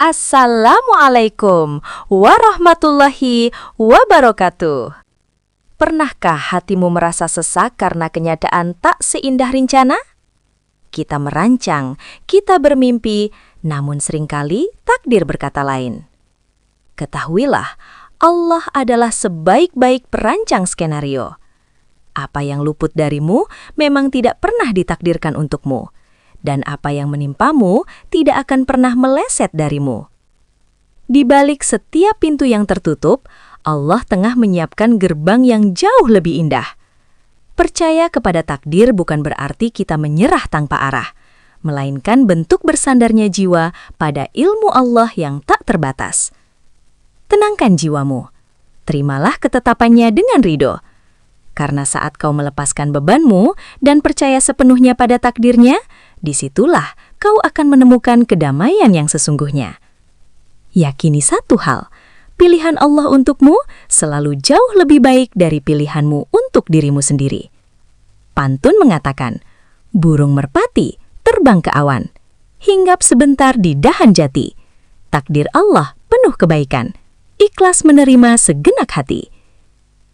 Assalamualaikum warahmatullahi wabarakatuh. Pernahkah hatimu merasa sesak karena kenyataan tak seindah rencana? Kita merancang, kita bermimpi, namun seringkali takdir berkata lain. Ketahuilah, Allah adalah sebaik-baik perancang skenario. Apa yang luput darimu memang tidak pernah ditakdirkan untukmu. Dan apa yang menimpamu tidak akan pernah meleset darimu. Di balik setiap pintu yang tertutup, Allah tengah menyiapkan gerbang yang jauh lebih indah. Percaya kepada takdir bukan berarti kita menyerah tanpa arah, melainkan bentuk bersandarnya jiwa pada ilmu Allah yang tak terbatas. Tenangkan jiwamu, terimalah ketetapannya dengan ridho. Karena saat kau melepaskan bebanmu dan percaya sepenuhnya pada takdirnya, disitulah kau akan menemukan kedamaian yang sesungguhnya. Yakini satu hal, pilihan Allah untukmu selalu jauh lebih baik dari pilihanmu untuk dirimu sendiri. Pantun mengatakan, burung merpati terbang ke awan, hinggap sebentar di dahan jati. Takdir Allah penuh kebaikan, ikhlas menerima segenap hati.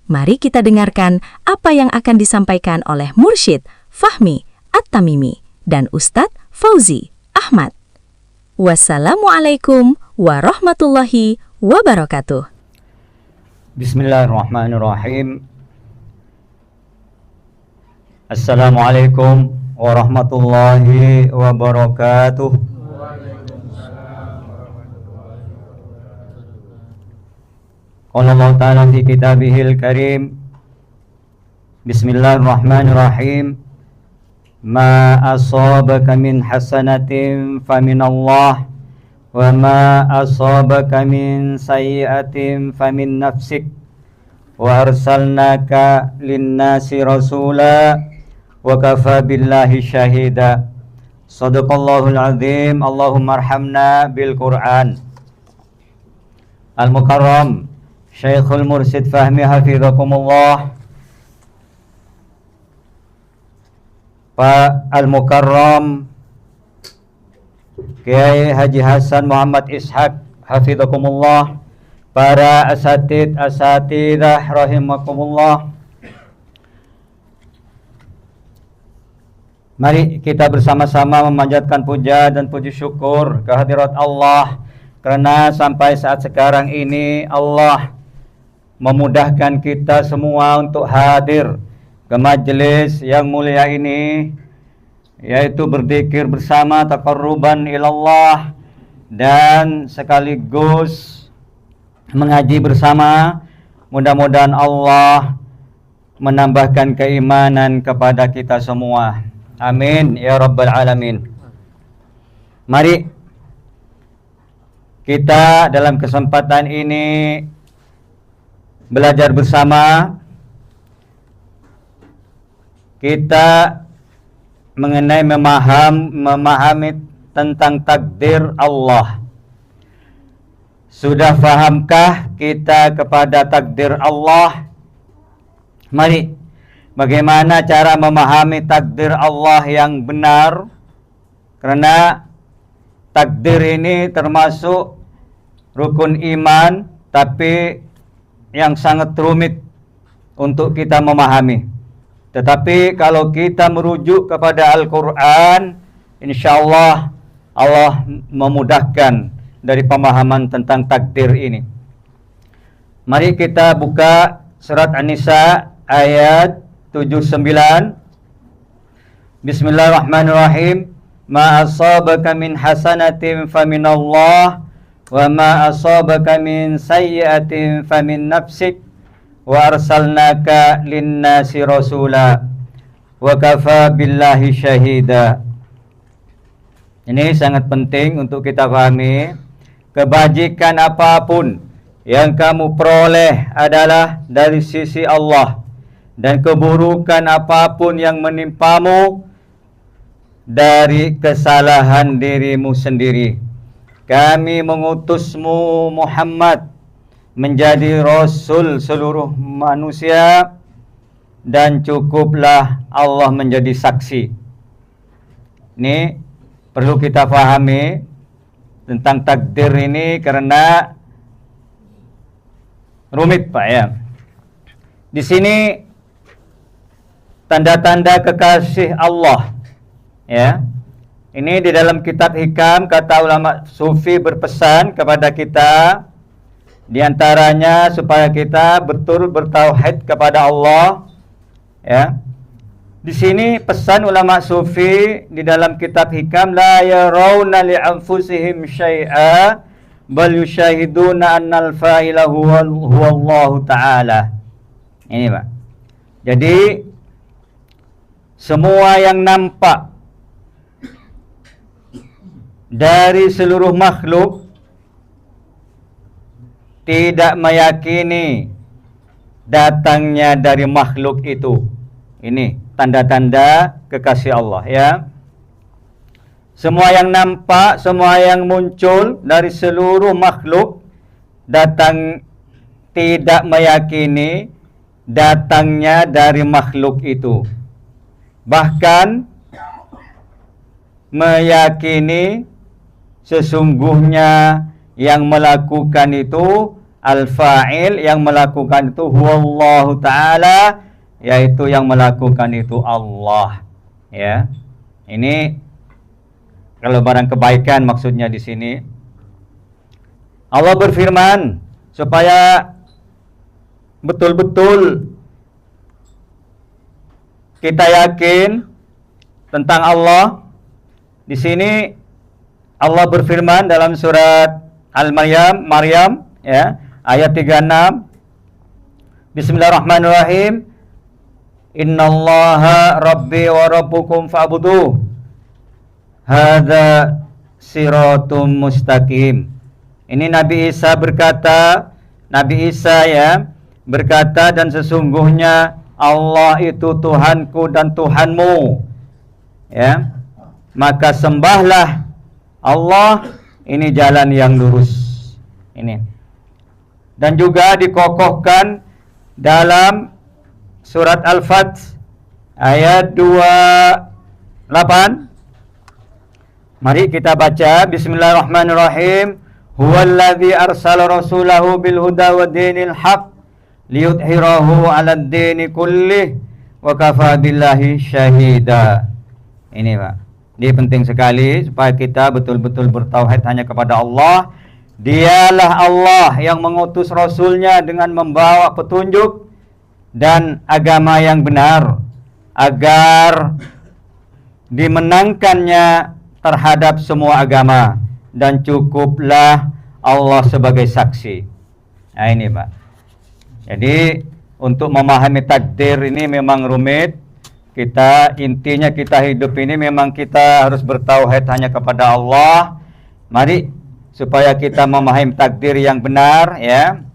Mari kita dengarkan apa yang akan disampaikan oleh Mursyid Fahmi At-Tamimi dan Ustadz Fauzi Ahmad. Wassalamualaikum warahmatullahi wabarakatuh. Bismillahirrahmanirrahim. Assalamualaikum warahmatullahi wabarakatuh. Qala Allah Ta'ala fi kitabihil karim. Bismillahirrahmanirrahim. Ma asabaka min hasanatin faminallah wa ma asabaka min sayyi'atin famin nafsik wa arsalnaka linnasi rasula wa kafa billahi syahida. Sadaqallahul azim. Allahumma arhamna bil Qur'an. Al-Mukarram Syekhul Mursyid Fahmi hafizakumullah, Pak Al-Mukarram Kiai Haji Hasan Muhammad Ishaq hafizakumullah, para asatidah rahimakumullah. Mari kita bersama-sama memanjatkan puja dan puji syukur kehadirat Allah, karena sampai saat sekarang ini Allah memudahkan kita semua untuk hadir ke majelis yang mulia ini, yaitu berzikir bersama taqarruban ilallah dan sekaligus mengaji bersama. Mudah-mudahan Allah menambahkan keimanan kepada kita semua. Amin ya rabbal alamin. Mari kita dalam kesempatan ini belajar bersama. Kita mengenai memahami tentang takdir Allah. Sudah fahamkah kita kepada takdir Allah? Mari, bagaimana cara memahami takdir Allah yang benar? Karena takdir ini termasuk rukun iman, tapi yang sangat rumit untuk kita memahami. Tetapi kalau kita merujuk kepada Al-Quran, insyaallah Allah memudahkan dari pemahaman tentang takdir ini. Mari kita buka surat An-Nisa ayat 79. Bismillahirrahmanirrahim. Ma asabaka min hasanatin faminallah wa ma asabaka min sayyi'atin famin nafsik wa arsalnaka linnasi rasula wa kafa billahi syahida. Ini sangat penting untuk kita pahami. Kebajikan apapun yang kamu peroleh adalah dari sisi Allah, dan keburukan apapun yang menimpamu dari kesalahan dirimu sendiri. Kami mengutusmu Muhammad menjadi Rasul seluruh manusia, dan cukuplah Allah menjadi saksi. Ini perlu kita pahami. tentang takdir ini karena rumit Pak ya. Di sini tanda-tanda kekasih Allah ya. Ini di dalam kitab Hikam, kata ulama sufi berpesan kepada kita, di antaranya supaya kita betul bertauhid kepada Allah ya. Di sini pesan ulama sufi di dalam kitab Hikam, la yarawna li anfusihim syai'a bal yusyahiduna annal fa'ila huwa Allah Ta'ala. Ini Pak. Jadi semua yang nampak dari seluruh makhluk tidak meyakini datangnya dari makhluk itu. Ini tanda-tanda kekasih Allah ya. Semua yang nampak, semua yang muncul dari seluruh makhluk datang tidak meyakini datangnya dari makhluk itu. Bahkan meyakini sesungguhnya yang melakukan itu al-fa'il, yang melakukan itu huwallahu ta'ala, yaitu yang melakukan itu Allah ya. Ini kalau barang kebaikan maksudnya di sini. Allah berfirman supaya betul-betul kita yakin tentang Allah. Di sini Allah berfirman dalam surat Al-Maryam ya, ayat 36. Bismillahirrahmanirrahim. Innallaha rabbi wa rabbukum fa'buduh. Hadza siratum mustaqim. Ini Nabi Isa berkata, Nabi Isa ya berkata, dan sesungguhnya Allah itu Tuhanku dan Tuhanmu ya, maka sembahlah Allah, ini jalan yang lurus ini. Dan juga dikokohkan dalam surat Al-Fath ayat 28. Mari kita baca. Bismillahirrahmanirrahim. Huwallazi arsala rasulahu bil huda wa dinil haq liyudhhirahu 'alad dini kullih wa kafa billahi syahida. Ini Pak, ini penting sekali supaya kita betul-betul bertauhid hanya kepada Allah. Dialah Allah yang mengutus Rasulnya dengan membawa petunjuk dan agama yang benar, agar dimenangkannya terhadap semua agama, dan cukuplah Allah sebagai saksi. Nah ini Pak. Jadi untuk memahami takdir ini memang rumit. Intinya kita hidup ini memang kita harus bertauhid hanya kepada Allah. Mari supaya kita memahami takdir yang benar ya.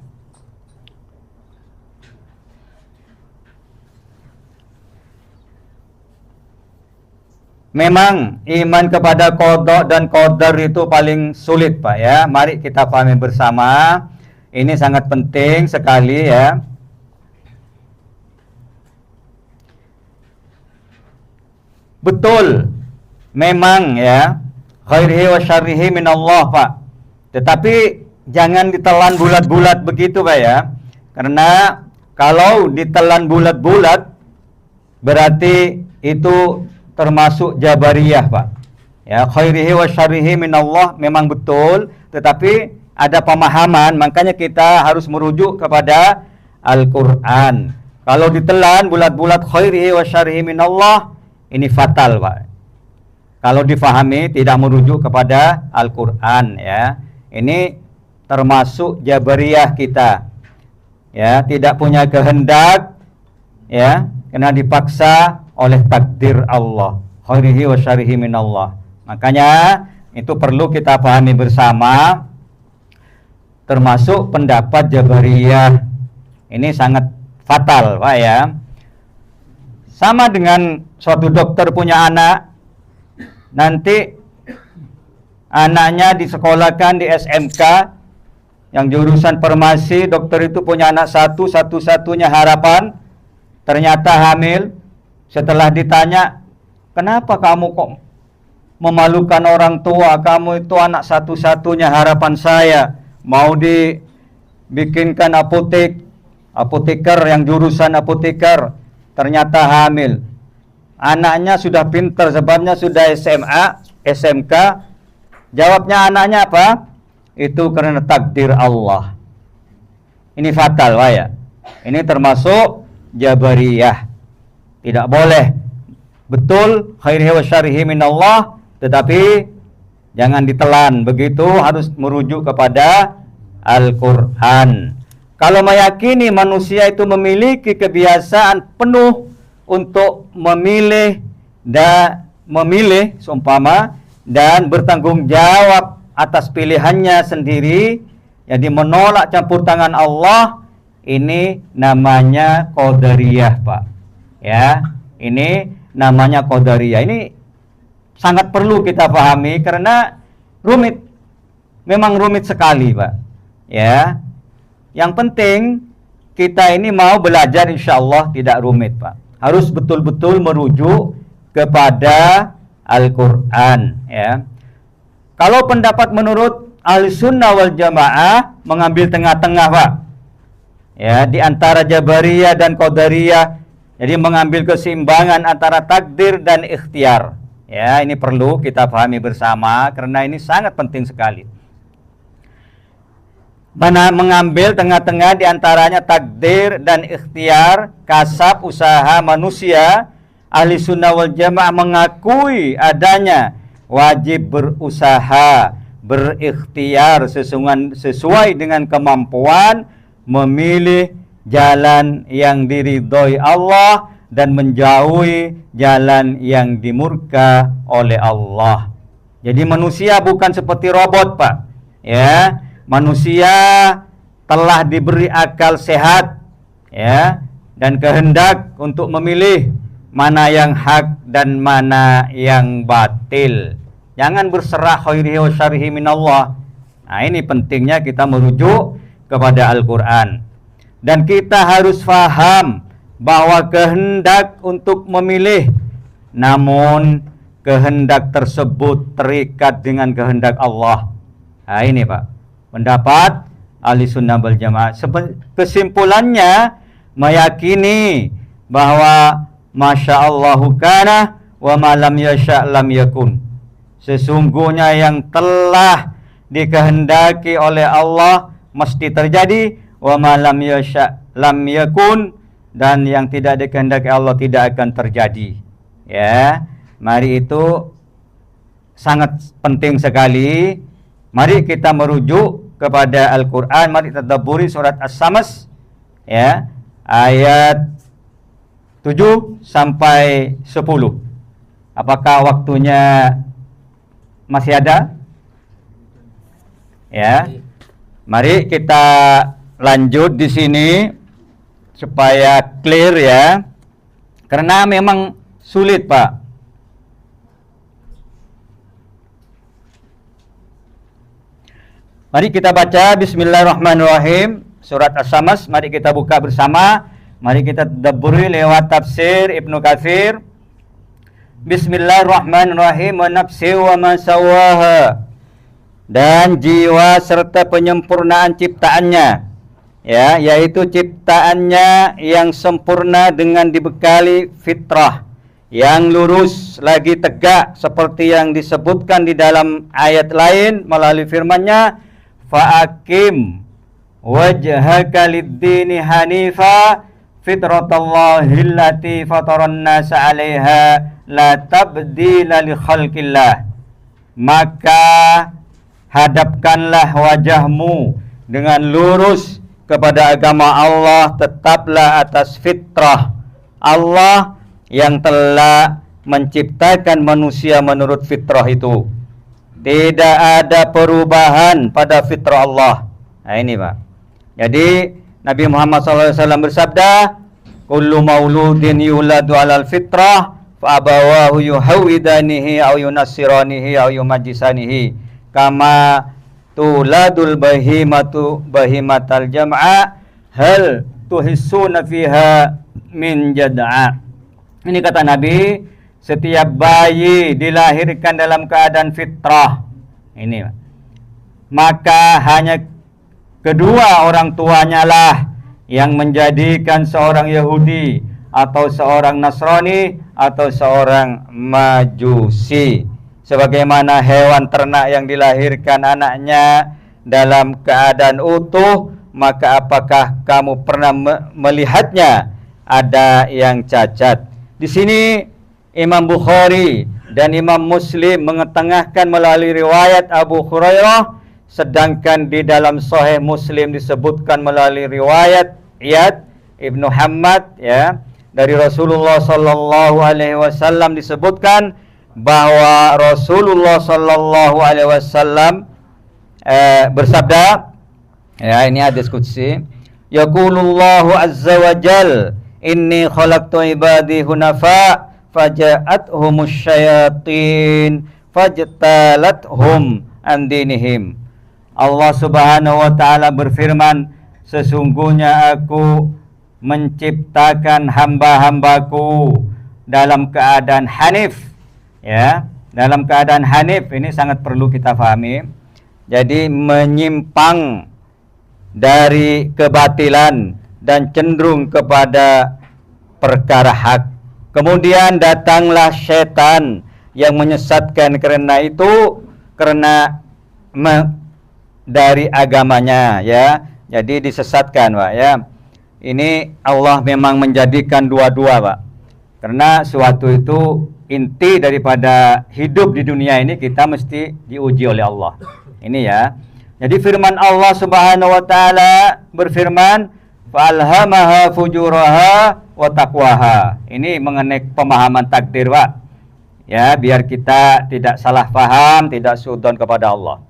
Memang iman kepada qada dan qadar itu paling sulit Pak ya. Mari kita pahami bersama. Ini sangat penting sekali ya. Betul, memang ya, khairihi wa syarrihi minallah Pak. Tetapi jangan ditelan bulat-bulat begitu Pak ya. Karena kalau ditelan bulat-bulat berarti itu termasuk Jabariyah Pak. Ya, khairihi wa syarrihi minallah memang betul, tetapi ada pemahaman, makanya kita harus merujuk kepada Al-Qur'an. Kalau ditelan bulat-bulat khairihi wa syarrihi minallah, ini fatal Pak. Kalau difahami tidak merujuk kepada Al-Qur'an ya. Ini termasuk Jabariyah kita. Ya, tidak punya kehendak ya, karena dipaksa oleh takdir Allah. Khairihi wa syarrihi minallah. Makanya itu perlu kita pahami bersama, termasuk pendapat Jabariyah. Ini sangat fatal Pak ya. Sama dengan suatu dokter punya anak, nanti anaknya disekolahkan di SMK yang jurusan farmasi, dokter itu punya anak satu-satunya harapan, ternyata hamil. Setelah ditanya, kenapa kamu kok memalukan orang tua, kamu itu anak satu-satunya harapan saya. Mau dibikinkan apoteker yang jurusan apoteker, ternyata hamil. Anaknya sudah pintar, sebabnya sudah SMA, SMK. Jawabnya anaknya apa? Itu karena takdir Allah. Ini fatal, Pak ya. Ini termasuk Jabariyah. Tidak boleh. Betul, khairihi wa syarrihi minallah, tetapi jangan ditelan. Begitu harus merujuk kepada Al-Quran. Kalau meyakini manusia itu memiliki kebiasaan penuh untuk memilih seumpama dan bertanggung jawab atas pilihannya sendiri, jadi menolak campur tangan Allah, ini namanya Qadariyah, Pak. Ya, ini namanya Qadariyah. Ini sangat perlu kita pahami karena rumit. Memang rumit sekali, Pak. Ya. Yang penting kita ini mau belajar, insya Allah tidak rumit, Pak. Harus betul-betul merujuk kepada Al-Quran, ya. Kalau pendapat menurut Ahlussunnah wal Jamaah mengambil tengah-tengah, Pak. Ya, di antara Jabariyah dan Qadariyah. Jadi mengambil keseimbangan antara takdir dan ikhtiar. Ya, ini perlu kita pahami bersama karena ini sangat penting sekali. Mana mengambil tengah-tengah di antaranya takdir dan ikhtiar, kasab usaha manusia, Ahlussunnah wal Jamaah mengakui adanya wajib berusaha, berikhtiar sesuai dengan kemampuan, memilih jalan yang diridhoi Allah dan menjauhi jalan yang dimurka oleh Allah. Jadi manusia bukan seperti robot, Pak. Ya, manusia telah diberi akal sehat, ya, dan kehendak untuk memilih mana yang hak dan mana yang batil. Jangan berserah khairihi wa syarrihi minallah. Nah, ini pentingnya kita merujuk kepada Al-Quran. Dan kita harus faham bahwa kehendak untuk memilih, namun kehendak tersebut terikat dengan kehendak Allah. Nah, ini, Pak, pendapat Ahlussunnah wal Jamaah. Kesimpulannya meyakini bahwa Masya Allahu kana wa ma lam yasha' lam yakun. Sesungguhnya yang telah dikehendaki oleh Allah mesti terjadi, wa ma lam yasha' lam yakun, dan yang tidak dikehendaki Allah tidak akan terjadi. Ya, mari itu sangat penting sekali. Mari kita merujuk kepada Al-Quran. Mari tadabburi surat As-Samas, ya, ayat 7 sampai 10. Apakah waktunya masih ada? Ya. Mari kita lanjut di sini supaya clear, ya. Karena memang sulit, Pak. Mari kita baca Bismillahirrahmanirrahim surat As-Samas. Mari kita buka bersama. Mari kita tadabburi lewat tafsir Ibnu Katsir. Bismillahirrahmanirrahim. Wa nafsi wa ma sawaha. Dan jiwa serta penyempurnaan ciptaannya, ya, yaitu ciptaannya yang sempurna dengan dibekali fitrah yang lurus lagi tegak seperti yang disebutkan di dalam ayat lain melalui firman-Nya, fa'akim wajhaka lid-dini hanifa fitratallahi allati fataran nasa 'alaiha la tabdila li khalqillah. Maka hadapkanlah wajahmu dengan lurus kepada agama Allah, tetaplah atas fitrah Allah yang telah menciptakan manusia menurut fitrah itu. Tidak ada perubahan pada fitrah Allah. Nah, ini, Pak. Jadi Nabi Muhammad SAW bersabda, kullu mauludin yuladu alal fitrah fa abawahu yuhawidanihi aw yunassiranihi aw yumajjisanihi kama tuladul bahimatu bahimatal jam'a hal tuhissuna fiha min jad'a. Ini kata Nabi setiap bayi dilahirkan dalam keadaan fitrah. Ini, maka hanya kedua orang tuanya lah yang menjadikan seorang Yahudi atau seorang Nasrani atau seorang Majusi. Sebagaimana hewan ternak yang dilahirkan anaknya dalam keadaan utuh, maka apakah kamu pernah melihatnya ada yang cacat? Di sini Imam Bukhari dan Imam Muslim mengetengahkan melalui riwayat Abu Hurairah, sedangkan di dalam Sahih Muslim disebutkan melalui riwayat Iyad Ibnu Hammad, ya, dari Rasulullah sallallahu alaihi wasallam disebutkan bahwa Rasulullah sallallahu alaihi wasallam bersabda, ya, ini hadis qudsi, yaqulullahu azza wa jal, inni khalaqtu ibadi hunafa faja'athumus syayatin fajtalathum an dinihim. Allah Subhanahu wa taala berfirman, sesungguhnya aku menciptakan hamba-hambaku dalam keadaan hanif, ya, dalam keadaan hanif. Ini sangat perlu kita pahami. Jadi menyimpang dari kebatilan dan cenderung kepada perkara hak. Kemudian datanglah setan yang menyesatkan karena itu, karena dari agamanya, ya. Jadi disesatkan, Pak, ya. Ini Allah memang menjadikan dua-dua, Pak. Karena suatu itu inti daripada hidup di dunia ini, kita mesti diuji oleh Allah. Ini, ya. Jadi firman Allah Subhanahu wa taala berfirman, "Fa'alhamaha fujuraha wa taqwaha." Ini mengenai pemahaman takdir, Pak. Ya, biar kita tidak salah paham, tidak suudzon kepada Allah.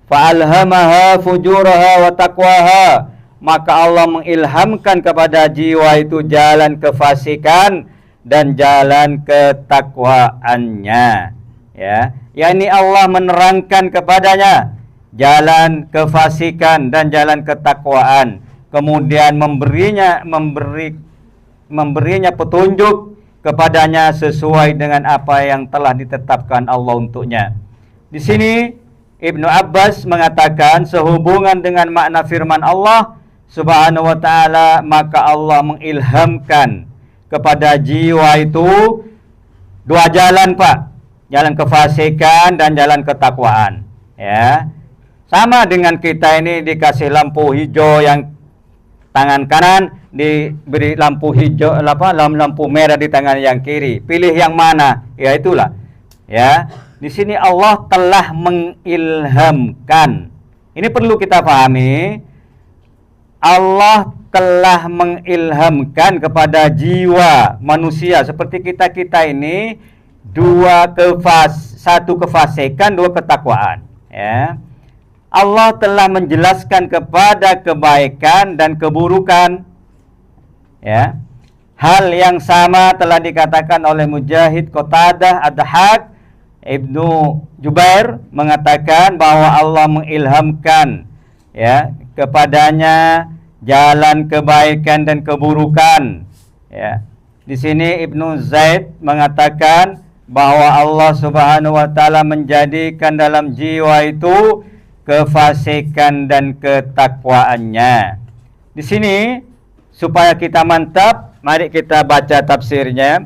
Fa'alhamaha fujuraha wa taqwaha, maka Allah mengilhamkan kepada jiwa itu jalan kefasikan dan jalan ketakwaannya, ya. yakni Allah menerangkan kepadanya jalan kefasikan dan jalan ketakwaan, kemudian memberinya petunjuk kepadanya sesuai dengan apa yang telah ditetapkan Allah untuknya. Di sini Ibnu Abbas mengatakan sehubungan dengan makna firman Allah Subhanahu wa taala, maka Allah mengilhamkan kepada jiwa itu dua jalan, Pak. Jalan kefasikan dan jalan ketakwaan, ya. Sama dengan kita ini dikasih lampu hijau yang tangan kanan, diberi lampu hijau lampu merah di tangan yang kiri. Pilih yang mana? Ya itulah. Ya. Di sini Allah telah mengilhamkan. Ini perlu kita pahami. Allah telah mengilhamkan kepada jiwa manusia seperti kita ini satu kefasikan, dua ketakwaan, ya. Allah telah menjelaskan kepada kebaikan dan keburukan, ya. Hal yang sama telah dikatakan oleh Mujahid, Qatadah, Ad-Dhahak, Ibnu Jubair mengatakan bahwa Allah mengilhamkan, ya, kepadanya jalan kebaikan dan keburukan, ya. Di sini Ibnu Zaid mengatakan bahwa Allah Subhanahu wa taala menjadikan dalam jiwa itu kefasikan dan ketakwaannya. Di sini supaya kita mantap, mari kita baca tafsirnya.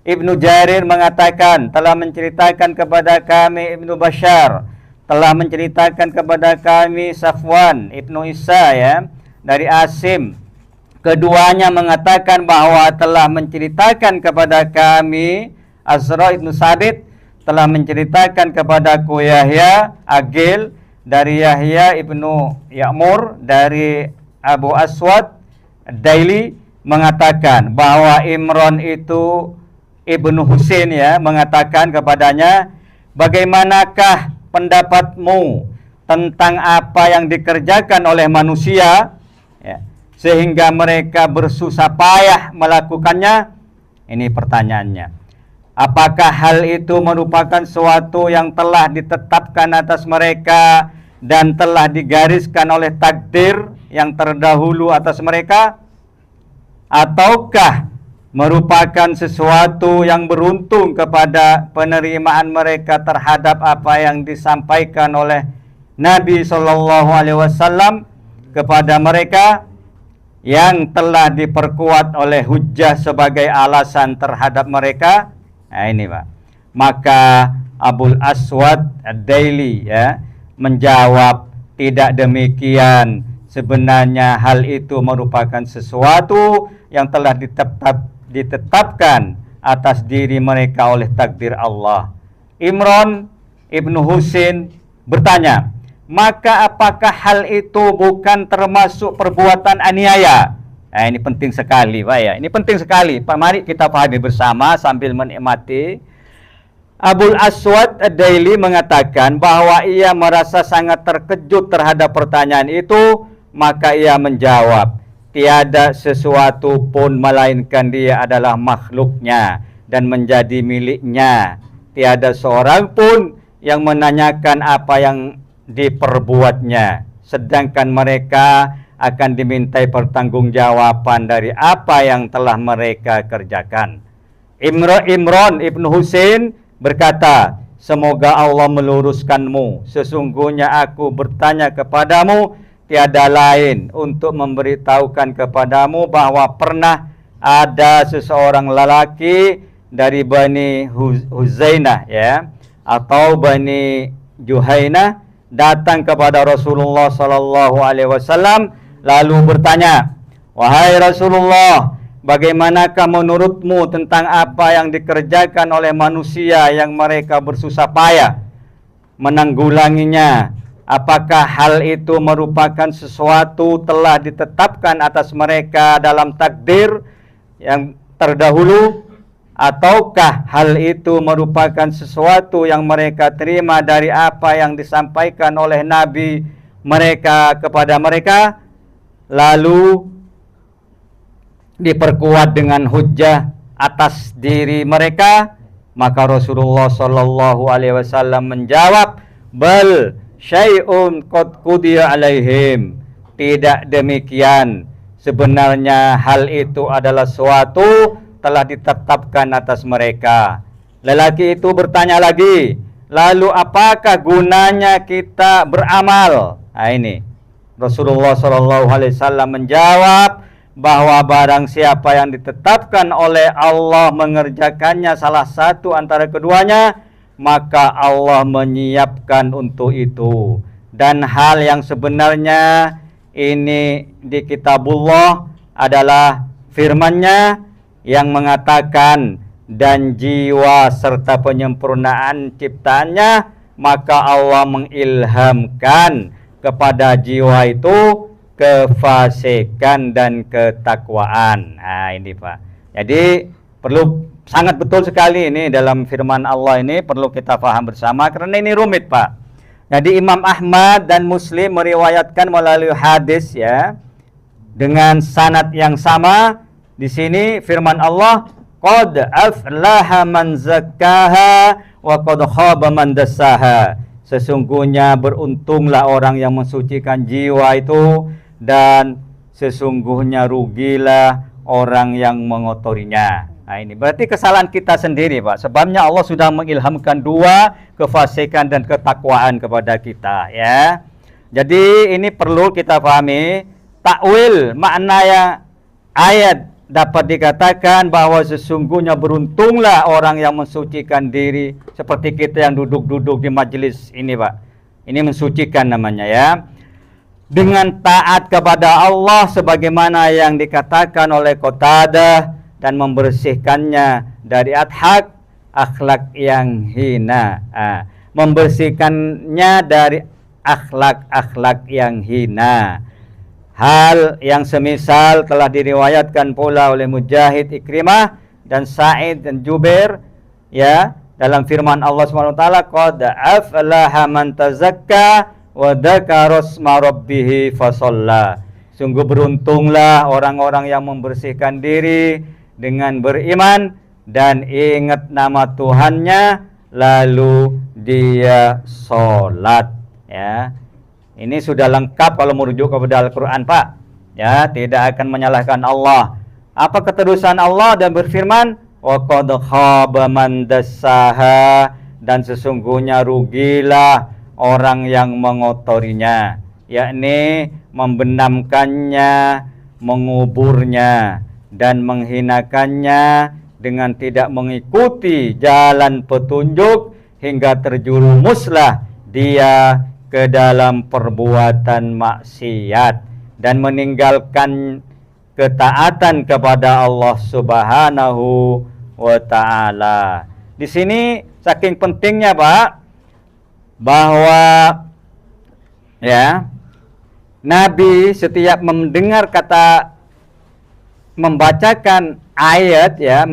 Ibnu Jarir mengatakan telah menceritakan kepada kami Ibnu Bashar, telah menceritakan kepada kami Safwan Ibnu Isa, ya, dari Asim. Keduanya mengatakan bahwa telah menceritakan kepada kami Azra Ibnu Sabit, telah menceritakan kepadaku Yahya Agil dari Yahya Ibnu Ya'mur dari Abu Aswad Daili mengatakan bahwa Imran itu Ibnu Husain, ya, mengatakan kepadanya, bagaimanakah pendapatmu tentang apa yang dikerjakan oleh manusia, ya, sehingga mereka bersusah payah melakukannya? Ini pertanyaannya. Apakah hal itu merupakan suatu yang telah ditetapkan atas mereka dan telah digariskan oleh takdir yang terdahulu atas mereka? Ataukah merupakan sesuatu yang beruntung kepada penerimaan mereka terhadap apa yang disampaikan oleh Nabi Shallallahu Alaihi Wasallam kepada mereka, yang telah diperkuat oleh hujjah sebagai alasan terhadap mereka. Nah ini Pak, maka Abul Aswad Ad-Daili menjawab, tidak demikian. Sebenarnya hal itu merupakan sesuatu yang telah ditetapkan atas diri mereka oleh takdir Allah. Imran ibnu Husain bertanya, maka apakah hal itu bukan termasuk perbuatan aniaya? Nah, ini penting sekali Pak ya. Ini penting sekali Pak, mari kita pahami bersama sambil menikmati. Abul Aswad Ad-Daili mengatakan bahwa ia merasa sangat terkejut terhadap pertanyaan itu, maka ia menjawab, tiada sesuatu pun melainkan dia adalah makhluknya dan menjadi miliknya. Tiada seorang pun yang menanyakan apa yang diperbuatnya, sedangkan mereka akan dimintai pertanggungjawaban dari apa yang telah mereka kerjakan. Imran ibnu Husain berkata, semoga Allah meluruskanmu. Sesungguhnya aku bertanya kepadamu, tiada lain untuk memberitahukan kepadamu bahwa pernah ada seseorang lelaki dari Bani Huzainah atau Bani Juhainah datang kepada Rasulullah sallallahu alaihi wasallam lalu bertanya, wahai Rasulullah, bagaimanakah menurutmu tentang apa yang dikerjakan oleh manusia yang mereka bersusah payah menanggulanginya? Apakah hal itu merupakan sesuatu telah ditetapkan atas mereka dalam takdir yang terdahulu, ataukah hal itu merupakan sesuatu yang mereka terima dari apa yang disampaikan oleh Nabi mereka kepada mereka, lalu diperkuat dengan hujjah atas diri mereka? Maka Rasulullah sallallahu alaihi wasallam menjawab, bal syai'un qad qudiya alaihim. Tidak demikian, sebenarnya hal itu adalah suatu telah ditetapkan atas mereka. Lelaki itu bertanya lagi, lalu apakah gunanya kita beramal? Nah ini Rasulullah SAW menjawab bahwa barang siapa yang ditetapkan oleh Allah mengerjakannya salah satu antara keduanya, maka Allah menyiapkan untuk itu. Dan hal yang sebenarnya ini di kitabullah adalah firman-Nya yang mengatakan, dan jiwa serta penyempurnaan ciptaannya, maka Allah mengilhamkan kepada jiwa itu kefasikan dan ketakwaan. Nah ini Pak, jadi perlu sangat betul sekali ini dalam firman Allah ini, perlu kita paham bersama karena ini rumit Pak. Jadi Imam Ahmad dan Muslim meriwayatkan melalui hadis dengan sanad yang sama. Di sini firman Allah, qad aflaha man zakkaha wa qad khaba man dassaha. Sesungguhnya beruntunglah orang yang mensucikan jiwa itu, dan sesungguhnya rugilah orang yang mengotorinya. Nah ini berarti kesalahan kita sendiri Pak. Sebabnya Allah sudah mengilhamkan dua, kefasikan dan ketakwaan kepada kita ya. Jadi ini perlu kita pahami. Takwil makna ayat dapat dikatakan bahwa sesungguhnya beruntunglah orang yang mensucikan diri, seperti kita yang duduk-duduk di majelis ini Pak. Ini mensucikan namanya ya, dengan taat kepada Allah sebagaimana yang dikatakan oleh Qatadah, dan membersihkannya dari adhak, akhlak yang hina. Membersihkannya dari akhlak-akhlak yang hina. Hal yang semisal telah diriwayatkan pula oleh Mujahid, Ikrimah dan Sa'id dan Jubair ya, dalam firman Allah SWT, qad aflaha man tazakka wa dzakara isma rabbih fasalla. Sungguh beruntunglah orang-orang yang membersihkan diri dengan beriman dan ingat nama Tuhannya lalu dia sholat ya. Ini sudah lengkap kalau merujuk kepada Al-Quran Pak ya, tidak akan menyalahkan Allah. Apa keterusan Allah dan berfirman, wa qad khaba man dassaha, dan sesungguhnya rugilah orang yang mengotorinya, yakni membenamkannya, menguburnya, dan menghinakannya dengan tidak mengikuti jalan petunjuk hingga terjerumuslah dia ke dalam perbuatan maksiat dan meninggalkan ketaatan kepada Allah Subhanahu wa taala. Di sini saking pentingnya, Pak, bahwa ya Nabi setiap mendengar kata membacakan ayat ya,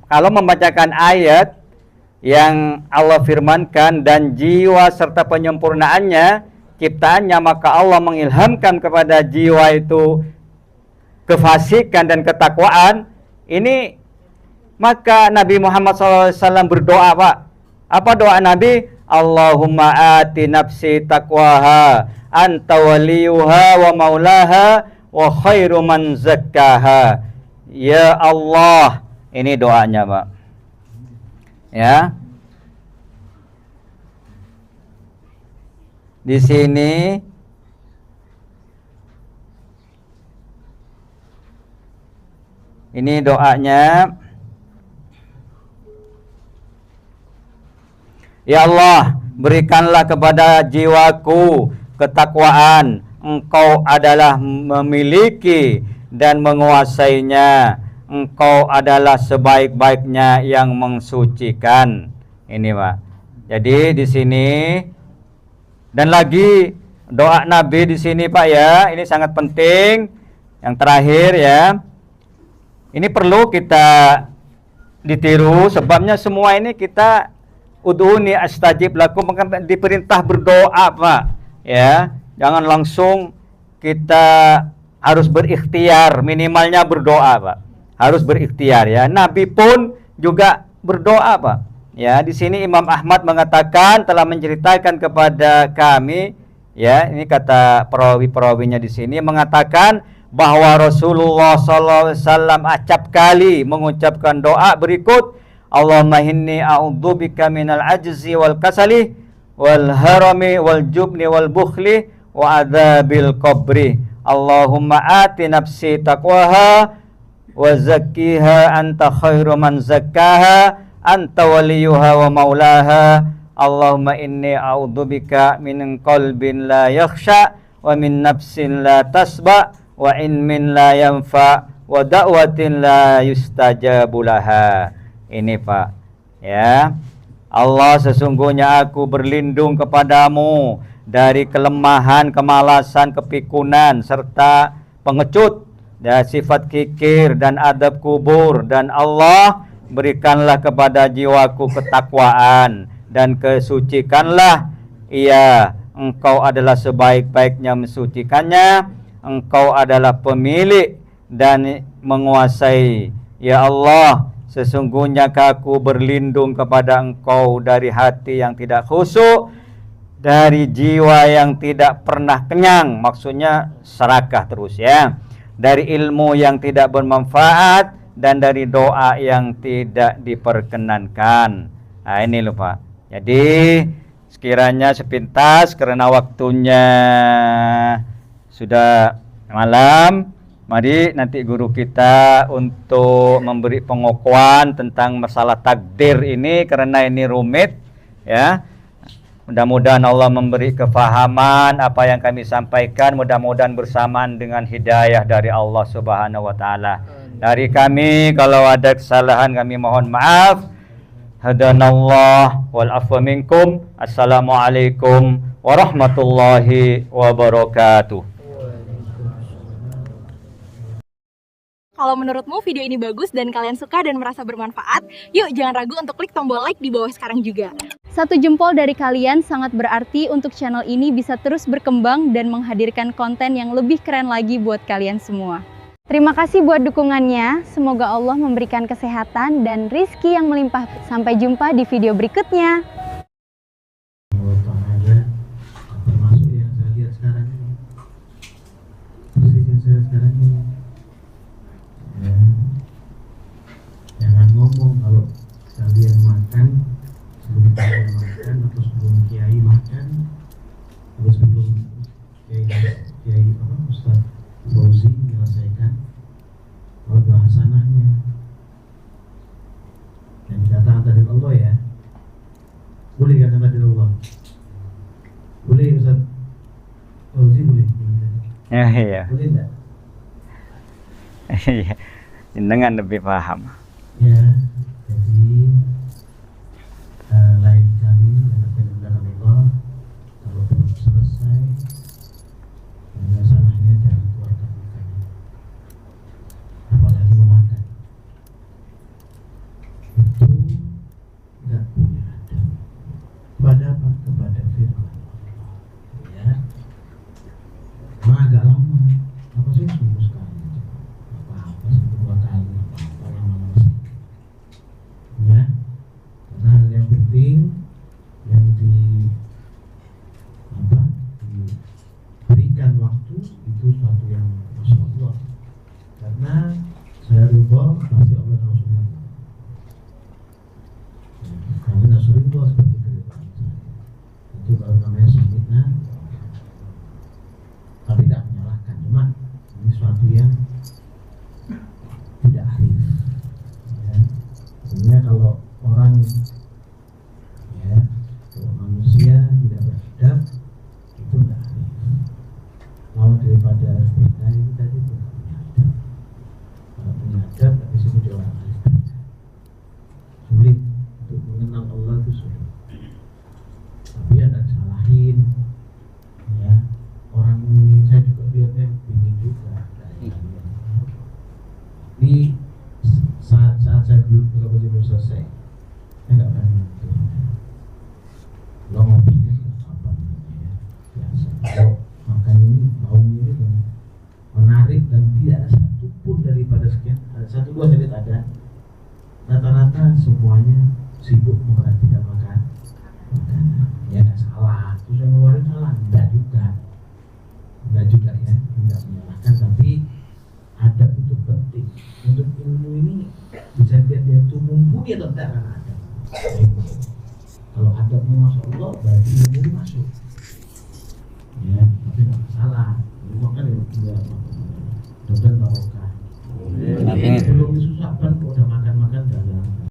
kalau membacakan ayat yang Allah firmankan dan jiwa serta penyempurnaannya, ciptaannya, maka Allah mengilhamkan kepada jiwa itu kefasikan dan ketakwaan ini, maka Nabi Muhammad SAW berdoa, Pak. Apa doa Nabi? Allahumma ati nafsi taqwaha anta waliyuha wa maulaha wa khairu man zakkaha. Ya Allah, ini doanya, Pak. Ya. Di sini ini doanya. Ya Allah, berikanlah kepada jiwaku ketakwaan. Engkau adalah memiliki dan menguasainya. Engkau adalah sebaik-baiknya yang mensucikan. Ini, Pak. Jadi di sini dan lagi doa Nabi di sini, Pak, ya. Ini sangat penting. Yang terakhir ya. Ini perlu kita ditiru, sebabnya semua ini kita udhuni astajib lakum, diperintah berdoa, Pak, ya. Jangan langsung kita harus berikhtiar, minimalnya berdoa, Pak. Harus berikhtiar ya. Nabi pun juga berdoa, Pak. Ya, di sini Imam Ahmad mengatakan, telah menceritakan kepada kami, ya, ini kata perawi-perawinya di sini mengatakan bahwa Rasulullah SAW acap kali mengucapkan doa berikut, Allahumma inni a'udzubika minal ajzi wal kasali wal harami wal jubni wal bukhli wa adzabil qabri. Allahumma ati nafsi taqwaha wa zakkiha anta khairu man zakkaha anta waliyuha wa maulaha. Allahumma inni a'udzubika min qalbin la yakhsha wa min nafsin la tasba wa ilmin la yanfa wa da'watin la yustajabu laha. Ini, Pak, ya. Allah, sesungguhnya aku berlindung kepadamu dari kelemahan, kemalasan, kepikunan serta pengecut, dan sifat kikir dan adab kubur. Dan Allah, berikanlah kepada jiwaku ketakwaan dan kesucikanlah ia. Engkau adalah sebaik-baiknya mensucikannya. Engkau adalah pemilik dan menguasai. Ya Allah, sesungguhnya aku berlindung kepada Engkau dari hati yang tidak khusyuk, dari jiwa yang tidak pernah kenyang, maksudnya serakah terus ya, dari ilmu yang tidak bermanfaat, dan dari doa yang tidak diperkenankan. Nah, ini loh, Pak. Jadi sekiranya sepintas karena waktunya sudah malam, mari nanti guru kita untuk memberi pengokuan tentang masalah takdir ini, karena ini rumit ya. Mudah-mudahan Allah memberi kefahaman apa yang kami sampaikan, mudah-mudahan bersamaan dengan hidayah dari Allah Subhanahu wa taala. Dari kami kalau ada kesalahan kami mohon maaf. Hadanallah wal afwa minkum. Assalamualaikum warahmatullahi wabarakatuh. Kalau menurutmu video ini bagus dan kalian suka dan merasa bermanfaat, yuk jangan ragu untuk klik tombol like di bawah sekarang juga. Satu jempol dari kalian sangat berarti untuk channel ini bisa terus berkembang dan menghadirkan konten yang lebih keren lagi buat kalian semua. Terima kasih buat dukungannya, semoga Allah memberikan kesehatan dan rizki yang melimpah. Sampai jumpa di video berikutnya. Termasuk yang saya lihat sekarang ini, persis yang saya sekarang ini. Ya. Iya. Boleh enggak? Iya. Jenengan lebih paham. Ya, jadi lain kali anak yang Allah kalau belum selesai masalahnya jangan keluarkan mukanya, apalagi memakan itu nggak punya adab kepada apa? Kepada firman Allah ya. Agak lama apa sih seminggu sekali apa-apa satu dua kali apa lama-lama sedikit ya, karena hal yang penting yang diberikan waktu itu suatu yang Masya Allah, karena saya lupa pasti Allah Rasulullah kami Rasulullah seperti keridhaan saya itu baru namanya samitna, tapi tidak menyalahkan, cuma ini suatu yang tidak arif ya. Sebenarnya kalau orang ya, kalau manusia tidak beradab itu tidak arif. Lawan daripada arif beda itu tadi tidak punya adab. Kalau punya adab tapi sebagai orang arif beda sulit untuk mengenal Allah, itu sulit. Tapi ada kesalahin ya, orang ini saya juga lihatnya bingung juga. Ini saat saya belum selesai, saya nggak berani itu. Lo ngopinya nggak apa-apa ya, biasa. Kalau makan ini baunya itu menarik dan tidak ada satupun daripada sekian, satu dua saya lihat ada. Rata-rata semuanya sibuk memperhatikan makanan. Ya nggak salah. Terus yang ngeluarin salah? Enggak juga ya, tidak menyalahkan, tapi adab itu penting. Untuk ilmu ini bisa lihat dia itu mumpuni atau tidak karena adab. Kalau adabnya Masya Allah, berarti ilmu masuk.